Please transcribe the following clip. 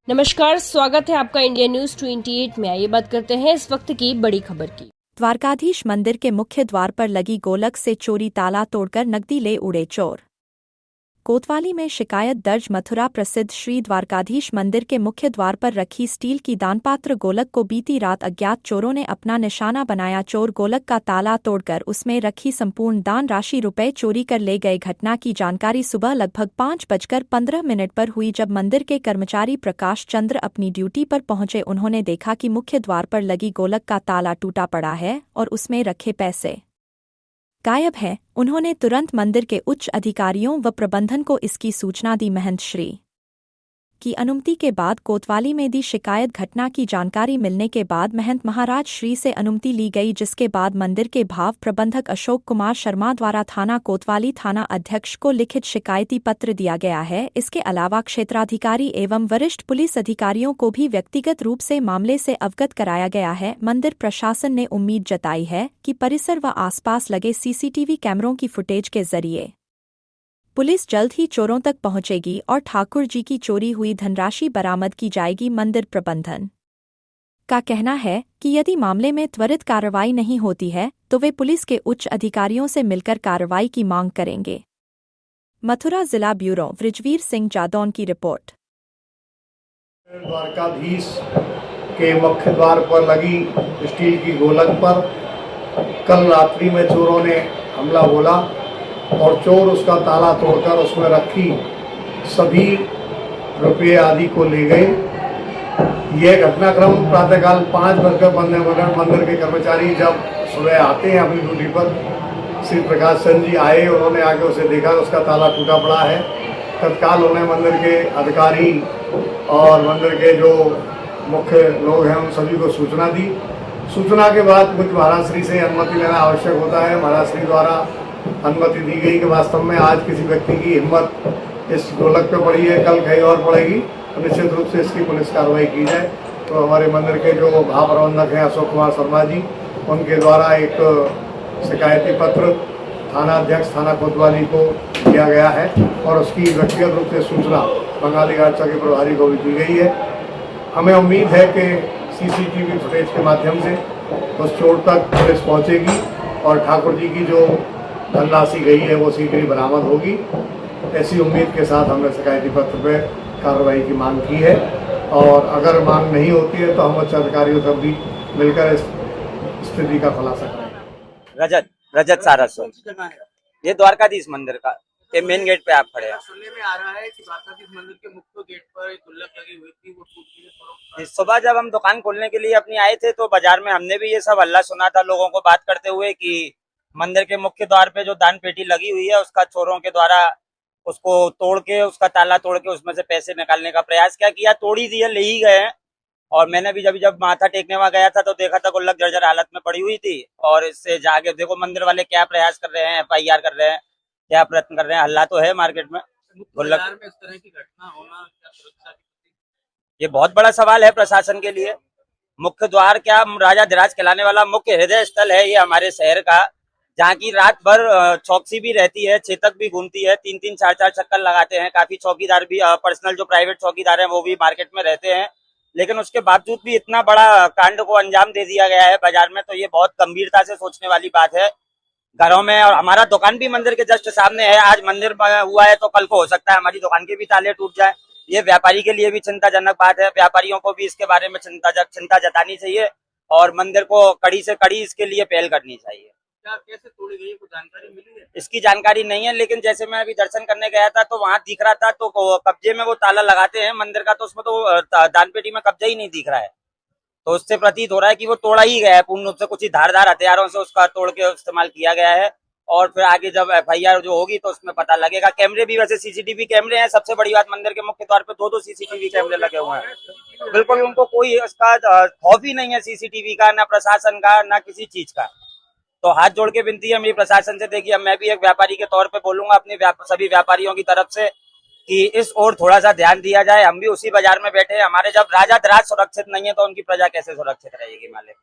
नमस्कार, स्वागत है आपका इंडिया न्यूज 28 में। आइए बात करते हैं इस वक्त की बड़ी खबर की। द्वारकाधीश मंदिर के मुख्य द्वार पर लगी गोलक से चोरी ताला तोड़कर नकदी ले उड़े चोर। कोतवाली में शिकायत दर्ज। मथुरा प्रसिद्ध श्री द्वारकाधीश मंदिर के मुख्य द्वार पर रखी स्टील की दानपात्र गोलक को बीती रात अज्ञात चोरों ने अपना निशाना बनाया। चोर गोलक का ताला तोड़कर उसमें रखी संपूर्ण दान राशि रुपए चोरी कर ले गए। घटना की जानकारी सुबह लगभग 5:15 पर हुई, जब मंदिर के कर्मचारी प्रकाश चंद्र अपनी ड्यूटी पर पहुंचे। उन्होंने देखा कि मुख्य द्वार पर लगी गोलक का ताला टूटा पड़ा है और उसमें रखे पैसे गायब है। उन्होंने तुरंत मंदिर के उच्च अधिकारियों व प्रबंधन को इसकी सूचना दी। महंत श्री की अनुमति के बाद कोतवाली में दी शिकायत। घटना की जानकारी मिलने के बाद महंत महाराज श्री से अनुमति ली गई, जिसके बाद मंदिर के भाव प्रबंधक अशोक कुमार शर्मा द्वारा थाना कोतवाली थाना अध्यक्ष को लिखित शिकायती पत्र दिया गया है। इसके अलावा क्षेत्राधिकारी एवं वरिष्ठ पुलिस अधिकारियों को भी व्यक्तिगत रूप से मामले से अवगत कराया गया है। मंदिर प्रशासन ने उम्मीद जताई है कि परिसर व आसपास लगे सीसीटीवी कैमरों की फुटेज के जरिए पुलिस जल्द ही चोरों तक पहुंचेगी और ठाकुर जी की चोरी हुई धनराशि बरामद की जाएगी। मंदिर प्रबंधन का कहना है कि यदि मामले में त्वरित कार्रवाई नहीं होती है तो वे पुलिस के उच्च अधिकारियों से मिलकर कार्रवाई की मांग करेंगे। मथुरा जिला ब्यूरो वृजवीर सिंह जादौन की रिपोर्ट। द्वारकाधीश के मुख्य द्वार पर लगी स्टील की गोलक पर कल रात्रि में चोरों ने हमला बोला और चोर उसका ताला तोड़कर उसमें रखी सभी रुपये आदि को ले गए। यह घटनाक्रम प्रातःकाल 5:15 मंदिर के कर्मचारी जब सुबह आते हैं अपनी ड्यूटी पर, श्री प्रकाश चंद्र जी आए। उन्होंने आके उसे देखा, उसका ताला टूटा पड़ा है। तत्काल उन्हें मंदिर के अधिकारी और मंदिर के जो मुख्य लोग हैं उन सभी को सूचना दी। सूचना के बाद कुछ महाराज श्री से अनुमति लेना आवश्यक होता है। महाराज श्री द्वारा अनुमति दी गई कि वास्तव में आज किसी व्यक्ति की हिम्मत इस गोलक पे पड़ी है, कल कहीं और पड़ेगी, तो निश्चित रूप से इसकी पुलिस कार्रवाई की जाए। तो हमारे मंदिर के जो भाव प्रबंधक हैं अशोक कुमार शर्मा जी, उनके द्वारा एक शिकायती पत्र थाना अध्यक्ष थाना कोतवाली को दिया गया है और उसकी व्यक्तिगत रूप से सूचना बंगाली घाट के प्रभारी को भी दी गई है। हमें उम्मीद है कि सीसीटीवी फुटेज के माध्यम से उस चोर तक पुलिस पहुँचेगी और ठाकुर जी की जो धनराशि गई है वो शीघ्र ही बरामद होगी। ऐसी उम्मीद के साथ हमने शिकायती पत्र पर कार्रवाई की मांग की है और अगर मांग नहीं होती है तो हम उच्च अधिकारियों से भी मिलकर इस स्थिति का खुलासा करेंगे। रजत सारस्वत, ये द्वारकाधीश मंदिर का के मेन गेट पे आप खड़े हैं। सुनने में आ रहा है कि द्वारकाधीश मंदिर के मुख्य गेट पर एक गुल्लक लगी हुई थी, वो टूट गई। सुबह जब हम दुकान खोलने के लिए अपनी आए थे तो बाजार में हमने भी ये सब हल्ला सुना था, लोगों को बात करते हुए कि मंदिर के मुख्य द्वार पे जो दान पेटी लगी हुई है उसका चोरों के द्वारा उसको तोड़ के, उसका ताला तोड़ के उसमें से पैसे निकालने का प्रयास क्या किया। तोड़ी दिए, ले ही गए हैं। और मैंने भी जब माथा टेकने वहां गया था तो देखा था गुल्लक जर्जर हालत में पड़ी हुई थी। और इससे जाके देखो मंदिर वाले क्या प्रयास कर रहे हैं, FIR कर रहे हैं, क्या प्रयत्न कर रहे हैं। हल्ला तो है मार्केट में। गुल्लक में इस तरह की घटना होना क्या सुरक्षा की, ये बहुत बड़ा सवाल है प्रशासन के लिए। मुख्य द्वार क्या राजाधिराज कहलाने वाला मुख्य हृदय स्थल है ये हमारे शहर का, जहाँ की रात भर चौकसी भी रहती है, चेतक भी घूमती है, 3-3, 4-4 चक्कर लगाते हैं। काफी चौकीदार भी, पर्सनल जो प्राइवेट चौकीदार हैं वो भी मार्केट में रहते हैं। लेकिन उसके बावजूद भी इतना बड़ा कांड को अंजाम दे दिया गया है बाजार में, तो ये बहुत गंभीरता से सोचने वाली बात है। घरों में, और हमारा दुकान भी मंदिर के जस्ट सामने है। आज मंदिर हुआ है तो कल को हो सकता है हमारी दुकान के भी ताले टूट जाए। ये व्यापारी के लिए भी चिंताजनक बात है। व्यापारियों को भी इसके बारे में चिंता जतानी चाहिए और मंदिर को कड़ी से कड़ी इसके लिए पहल करनी चाहिए। कैसे तोड़ी गई, कुछ जानकारी मिली है? इसकी जानकारी नहीं है, लेकिन जैसे मैं अभी दर्शन करने गया था तो वहां दिख रहा था, तो कब्जे में वो ताला लगाते हैं मंदिर का, तो उसमें तो दान पेटी में कब्जा ही नहीं दिख रहा है। तो उससे प्रतीत हो रहा है कि वो तोड़ा ही गया है पूर्ण रूप से, कुछ ही धारदार हथियारों से उसका तोड़ के इस्तेमाल किया गया है। और फिर आगे जब FIR जो होगी तो उसमें पता लगेगा। कैमरे भी वैसे CCTV कैमरे हैं। सबसे बड़ी बात, मंदिर के मुख्य द्वार पे 2-2 CCTV कैमरे लगे हुए हैं। बिल्कुल उनको कोई इसका खौफ ही नहीं है CCTV का, ना प्रशासन का, ना किसी चीज का। तो हाथ जोड़ के विनती है मेरी प्रशासन से। देखिए, मैं भी एक व्यापारी के तौर पे बोलूंगा अपने सभी व्यापारियों की तरफ से कि इस ओर थोड़ा सा ध्यान दिया जाए। हम भी उसी बाजार में बैठे हैं। हमारे जब राजाधिराज सुरक्षित नहीं है तो उनकी प्रजा कैसे सुरक्षित रहेगी मालिक।